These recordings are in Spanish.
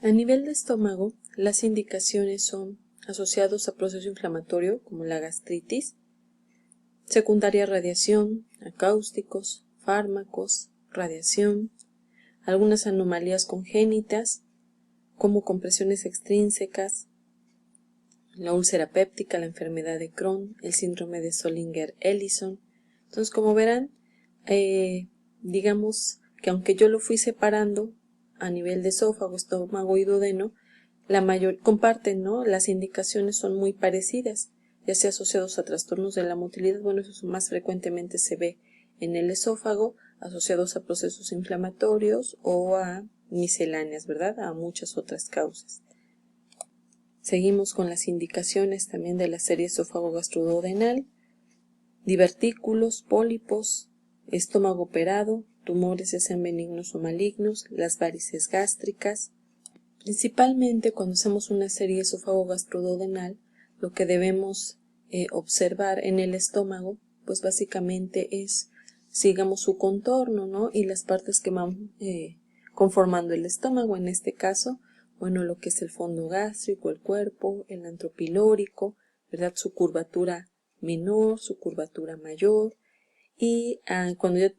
A nivel de estómago, las indicaciones son asociados a proceso inflamatorio como la gastritis, secundaria radiación, acáusticos, fármacos, radiación, algunas anomalías congénitas como compresiones extrínsecas, la úlcera péptica, la enfermedad de Crohn, el síndrome de Zollinger-Ellison. Entonces, como verán, digamos que aunque yo lo fui separando a nivel de esófago, estómago y duodeno, comparten, ¿no? Las indicaciones son muy parecidas, ya sea asociados a trastornos de la motilidad. Bueno, eso más frecuentemente se ve en el esófago, asociados a procesos inflamatorios o a misceláneas, ¿verdad? A muchas otras causas. Seguimos con las indicaciones también de la serie esófago-gastroduodenal: divertículos, pólipos, estómago operado, tumores ya sean benignos o malignos, las varices gástricas. Principalmente cuando hacemos una serie esófago-gastroduodenal, lo que debemos observar en el estómago, pues básicamente es, sigamos su contorno, ¿no? Y las partes que van conformando el estómago, en este caso, bueno, lo que es el fondo gástrico, el cuerpo, el antro pilórico, ¿verdad? Su curvatura menor, su curvatura mayor, y cuando ya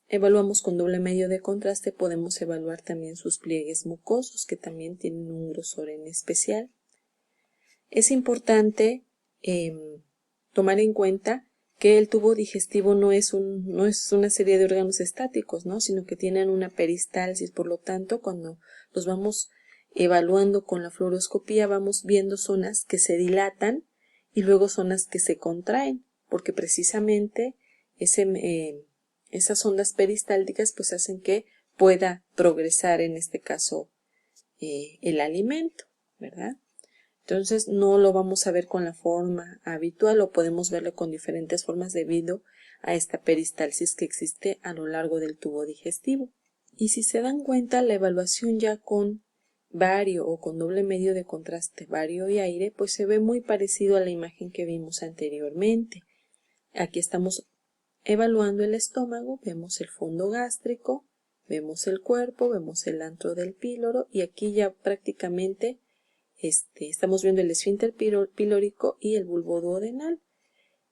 evaluamos con doble medio de contraste, podemos evaluar también sus pliegues mucosos, que también tienen un grosor en especial. Es importante tomar en cuenta que el tubo digestivo no es una serie de órganos estáticos, ¿no? Sino que tienen una peristalsis. Por lo tanto, cuando los vamos evaluando con la fluoroscopía, vamos viendo zonas que se dilatan y luego zonas que se contraen, porque precisamente esas ondas peristálticas pues hacen que pueda progresar, en este caso, el alimento, ¿verdad? Entonces no lo vamos a ver con la forma habitual, o podemos verlo con diferentes formas debido a esta peristalsis que existe a lo largo del tubo digestivo. Y si se dan cuenta, la evaluación ya con bario o con doble medio de contraste, bario y aire, pues se ve muy parecido a la imagen que vimos anteriormente. Aquí estamos evaluando el estómago, vemos el fondo gástrico, vemos el cuerpo, vemos el antro del píloro, y aquí ya prácticamente estamos viendo el esfínter pilórico y el bulbo duodenal.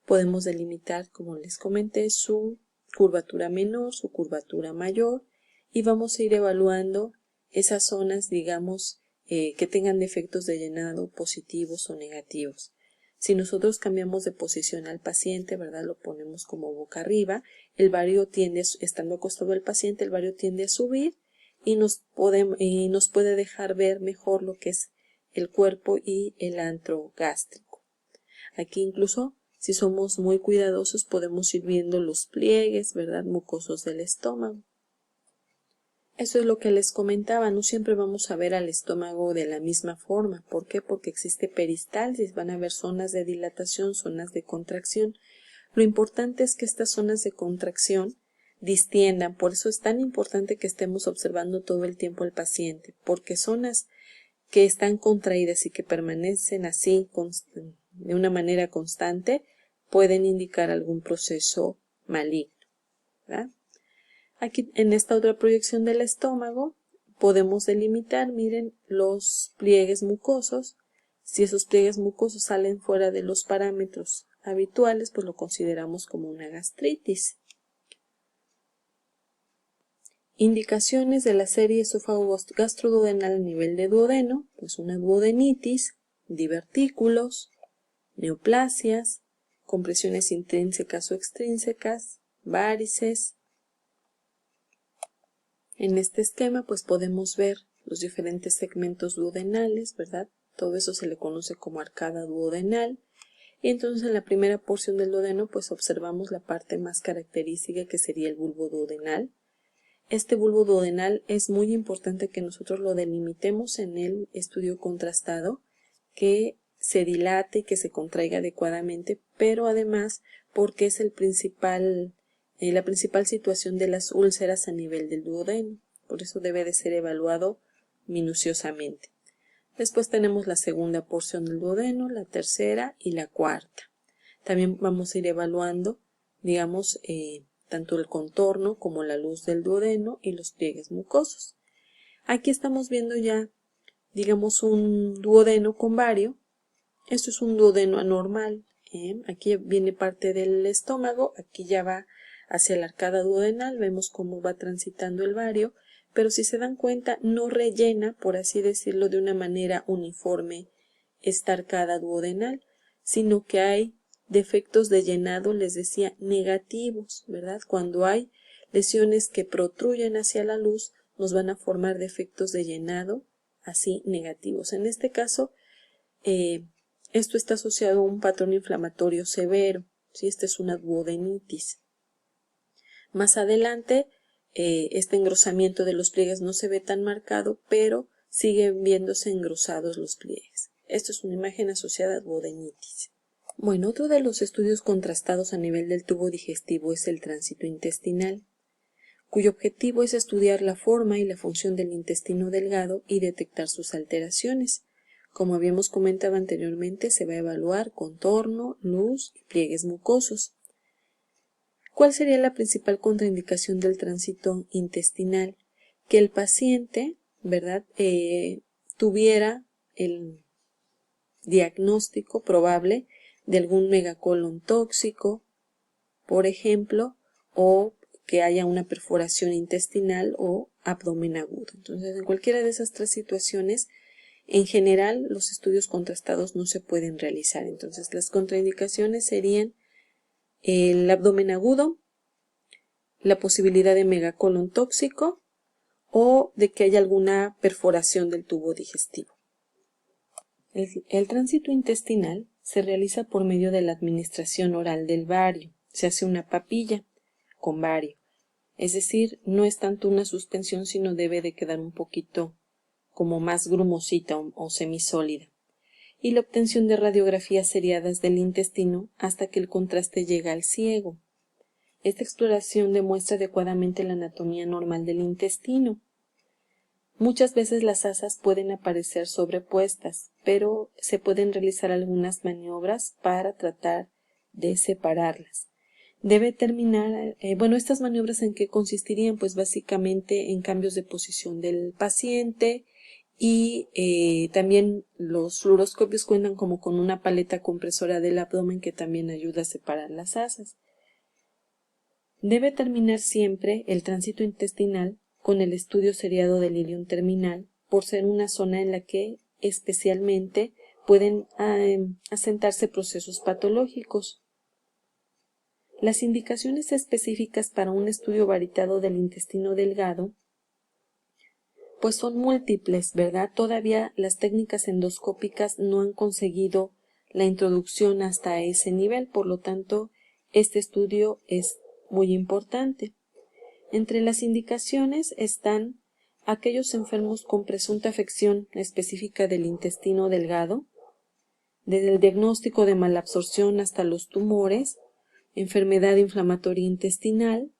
Podemos delimitar, como les comenté, su curvatura menor, su curvatura mayor, y vamos a ir evaluando esas zonas, digamos, que tengan defectos de llenado positivos o negativos. Si nosotros cambiamos de posición al paciente, ¿verdad? Lo ponemos como boca arriba, el bario tiende, estando acostado el paciente, el bario tiende a subir y nos puede dejar ver mejor lo que es el cuerpo y el antro gástrico. Aquí incluso, si somos muy cuidadosos, podemos ir viendo los pliegues, ¿verdad? Mucosos del estómago. Eso es lo que les comentaba, no siempre vamos a ver al estómago de la misma forma. ¿Por qué? Porque existe peristalsis, van a haber zonas de dilatación, zonas de contracción. Lo importante es que estas zonas de contracción distiendan, por eso es tan importante que estemos observando todo el tiempo al paciente, porque zonas que están contraídas y que permanecen así de una manera constante pueden indicar algún proceso maligno, ¿verdad? Aquí en esta otra proyección del estómago podemos delimitar, miren, los pliegues mucosos. Si esos pliegues mucosos salen fuera de los parámetros habituales, pues lo consideramos como una gastritis. Indicaciones de la serie esófago-gastroduodenal a nivel de duodeno, pues una duodenitis, divertículos, neoplasias, compresiones intrínsecas o extrínsecas, varices. En este esquema pues podemos ver los diferentes segmentos duodenales, ¿verdad? Todo eso se le conoce como arcada duodenal. Y entonces en la primera porción del duodeno pues observamos la parte más característica, que sería el bulbo duodenal. Este bulbo duodenal es muy importante que nosotros lo delimitemos en el estudio contrastado, que se dilate y que se contraiga adecuadamente, pero además porque es la principal situación de las úlceras a nivel del duodeno. Por eso debe de ser evaluado minuciosamente. Después tenemos la segunda porción del duodeno, la tercera y la cuarta. También vamos a ir evaluando, digamos, tanto el contorno como la luz del duodeno y los pliegues mucosos. Aquí estamos viendo ya digamos, un duodeno con vario. Esto es un duodeno anormal. Aquí viene parte del estómago, aquí ya va hacia la arcada duodenal, vemos cómo va transitando el vario, pero si se dan cuenta no rellena, por así decirlo, de una manera uniforme esta arcada duodenal, sino que hay defectos de llenado, les decía, negativos, ¿verdad? Cuando hay lesiones que protruyen hacia la luz, nos van a formar defectos de llenado así negativos. En este caso, esto está asociado a un patrón inflamatorio severo, ¿sí? Esta es una duodenitis. Más adelante, este engrosamiento de los pliegues no se ve tan marcado, pero siguen viéndose engrosados los pliegues. Esto es una imagen asociada a duodenitis. Bueno, otro de los estudios contrastados a nivel del tubo digestivo es el tránsito intestinal, cuyo objetivo es estudiar la forma y la función del intestino delgado y detectar sus alteraciones. Como habíamos comentado anteriormente, se va a evaluar contorno, luz y pliegues mucosos. ¿Cuál sería la principal contraindicación del tránsito intestinal? Que el paciente, ¿verdad?, tuviera el diagnóstico probable de algún megacolon tóxico, por ejemplo, o que haya una perforación intestinal o abdomen agudo. Entonces, en cualquiera de esas tres situaciones, en general, los estudios contrastados no se pueden realizar. Entonces, las contraindicaciones serían el abdomen agudo, la posibilidad de megacolon tóxico o de que haya alguna perforación del tubo digestivo. El tránsito intestinal se realiza por medio de la administración oral del vario. Se hace una papilla con vario. Es decir, no es tanto una suspensión, sino debe de quedar un poquito como más grumosita o semisólida. Y la obtención de radiografías seriadas del intestino hasta que el contraste llega al ciego. Esta exploración demuestra adecuadamente la anatomía normal del intestino. Muchas veces las asas pueden aparecer sobrepuestas, pero se pueden realizar algunas maniobras para tratar de separarlas. Debe terminar, estas maniobras ¿en qué consistirían? Pues básicamente en cambios de posición del paciente y también los fluoroscopios cuentan como con una paleta compresora del abdomen que también ayuda a separar las asas. Debe terminar siempre el tránsito intestinal con el estudio seriado del ilion terminal, por ser una zona en la que especialmente pueden asentarse procesos patológicos. Las indicaciones específicas para un estudio varitado del intestino delgado pues son múltiples, ¿verdad? Todavía las técnicas endoscópicas no han conseguido la introducción hasta ese nivel, por lo tanto, este estudio es muy importante. Entre las indicaciones están aquellos enfermos con presunta afección específica del intestino delgado, desde el diagnóstico de malabsorción hasta los tumores, enfermedad inflamatoria intestinal.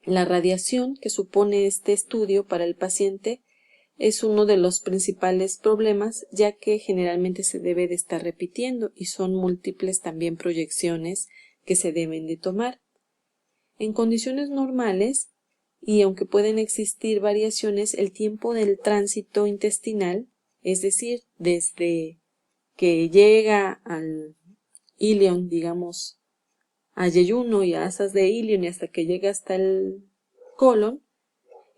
La radiación que supone este estudio para el paciente es uno de los principales problemas, ya que generalmente se debe de estar repitiendo y son múltiples también proyecciones que se deben de tomar. En condiciones normales, y aunque pueden existir variaciones, el tiempo del tránsito intestinal, es decir, desde que llega al ilion, digamos, a yeyuno y a asas de ilion y hasta que llega hasta el colon,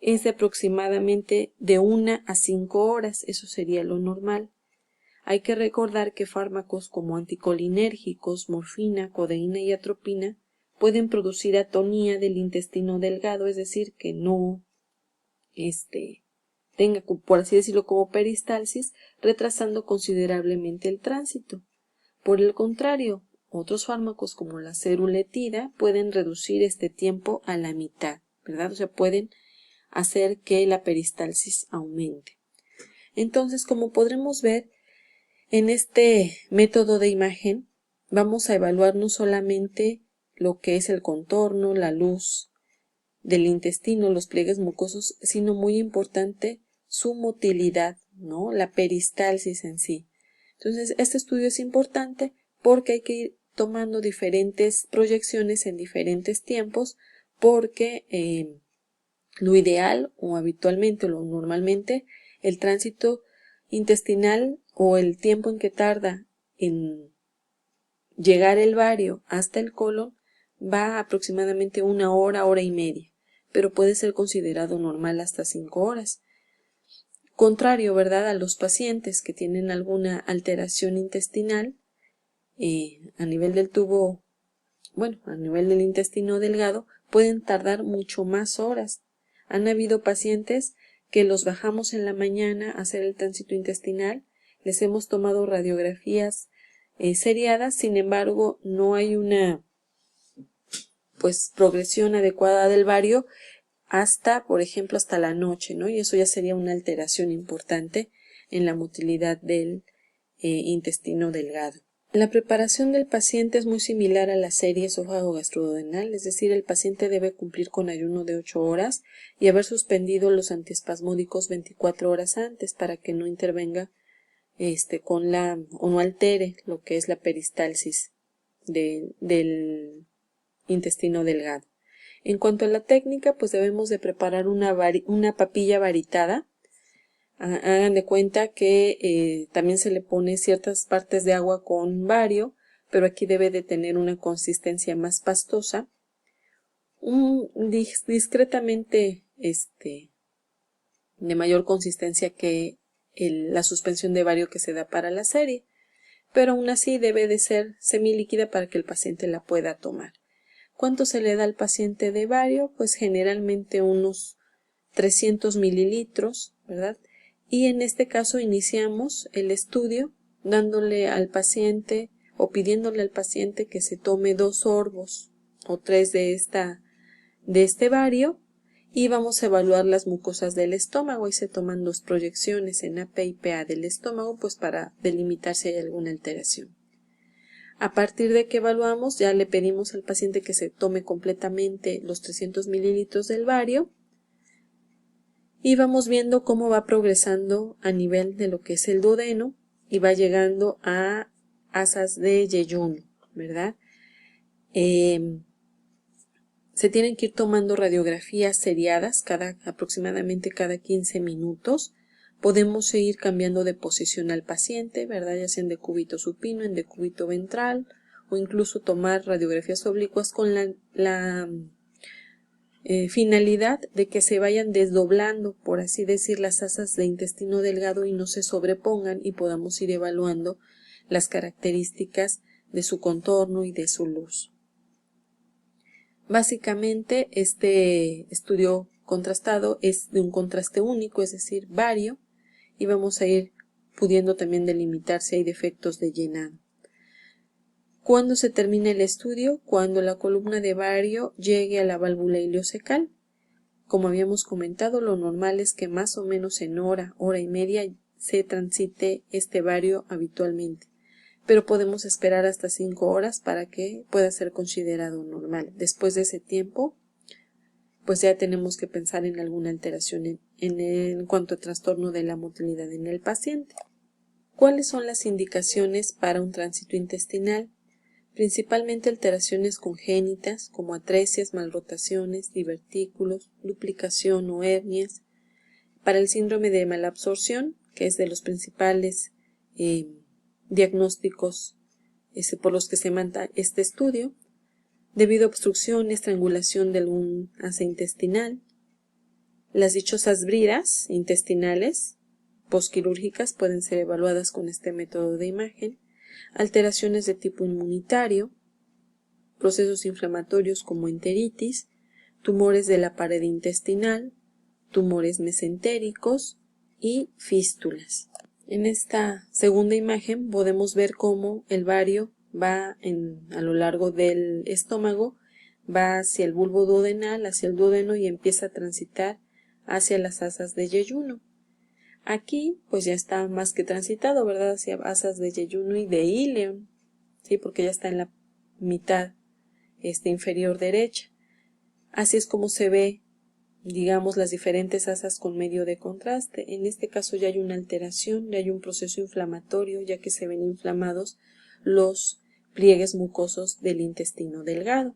es de aproximadamente de 1 a 5 horas, eso sería lo normal. Hay que recordar que fármacos como anticolinérgicos, morfina, codeína y atropina pueden producir atonía del intestino delgado, es decir, que no tenga, por así decirlo, como peristalsis, retrasando considerablemente el tránsito. Por el contrario, otros fármacos como la ceruletida pueden reducir este tiempo a la mitad, ¿verdad? O sea, pueden hacer que la peristalsis aumente. Entonces, como podremos ver, en este método de imagen vamos a evaluar no solamente lo que es el contorno, la luz del intestino, los pliegues mucosos, sino muy importante su motilidad, ¿no? La peristalsis en sí. Entonces, este estudio es importante porque hay que ir tomando diferentes proyecciones en diferentes tiempos porque lo ideal o habitualmente o normalmente el tránsito intestinal o el tiempo en que tarda en llegar el bario hasta el colon va aproximadamente 1 hora, hora y media, pero puede ser considerado normal hasta 5 horas. Contrario, ¿verdad?, a los pacientes que tienen alguna alteración intestinal a nivel del tubo, a nivel del intestino delgado, pueden tardar mucho más horas. Han habido pacientes que los bajamos en la mañana a hacer el tránsito intestinal, les hemos tomado radiografías seriadas, sin embargo, no hay una progresión adecuada del bario hasta, por ejemplo, hasta la noche, ¿no? Y eso ya sería una alteración importante en la motilidad del intestino delgado. La preparación del paciente es muy similar a la serie esófago-gastroduodenal, es decir, el paciente debe cumplir con ayuno de 8 horas y haber suspendido los antiespasmódicos 24 horas antes para que no intervenga o no altere lo que es la peristalsis del intestino delgado. En cuanto a la técnica, pues debemos de preparar una papilla varitada. Hagan de cuenta que también se le pone ciertas partes de agua con bario, pero aquí debe de tener una consistencia más pastosa, discretamente de mayor consistencia que la suspensión de bario que se da para la serie, pero aún así debe de ser semilíquida para que el paciente la pueda tomar. ¿Cuánto se le da al paciente de bario? Pues generalmente unos 300 mililitros, ¿verdad? Y en este caso iniciamos el estudio dándole al paciente o pidiéndole al paciente que se tome 2 sorbos o 3 de este bario y vamos a evaluar las mucosas del estómago y se toman 2 proyecciones en AP y PA del estómago pues para delimitar si hay alguna alteración. A partir de que evaluamos, ya le pedimos al paciente que se tome completamente los 300 mililitros del bario y vamos viendo cómo va progresando a nivel de lo que es el duodeno y va llegando a asas de yeyuno, ¿verdad? Se tienen que ir tomando radiografías seriadas aproximadamente cada 15 minutos. Podemos seguir cambiando de posición al paciente, ¿verdad? Ya sea en decúbito supino, en decúbito ventral o incluso tomar radiografías oblicuas con la finalidad de que se vayan desdoblando, por así decir, las asas de intestino delgado y no se sobrepongan y podamos ir evaluando las características de su contorno y de su luz. Básicamente, este estudio contrastado es de un contraste único, es decir, bario, y vamos a ir pudiendo también delimitar si hay defectos de llenado. ¿Cuándo se termina el estudio? Cuando la columna de bario llegue a la válvula ileocecal. Como habíamos comentado, lo normal es que más o menos en hora, hora y media se transite este bario habitualmente, pero podemos esperar hasta 5 horas para que pueda ser considerado normal. Después de ese tiempo, pues ya tenemos que pensar en alguna alteración en cuanto a trastorno de la motilidad en el paciente. ¿Cuáles son las indicaciones para un tránsito intestinal? Principalmente alteraciones congénitas como atresias, malrotaciones, divertículos, duplicación o hernias. Para el síndrome de malabsorción, que es de los principales diagnósticos por los que se manda este estudio, debido a obstrucción, estrangulación de algún asa intestinal. Las dichosas bridas intestinales posquirúrgicas pueden ser evaluadas con este método de imagen. Alteraciones de tipo inmunitario, procesos inflamatorios como enteritis, tumores de la pared intestinal, tumores mesentéricos y fístulas. En esta segunda imagen podemos ver cómo el bario va a lo largo del estómago, va hacia el bulbo duodenal, hacia el duodeno y empieza a transitar hacia las asas de yeyuno. Aquí pues ya está más que transitado, ¿verdad? Hacia asas de yeyuno y de íleon, ¿sí? Porque ya está en la mitad inferior derecha. Así es como se ve, digamos, las diferentes asas con medio de contraste. En este caso ya hay una alteración, ya hay un proceso inflamatorio, ya que se ven inflamados los pliegues mucosos del intestino delgado.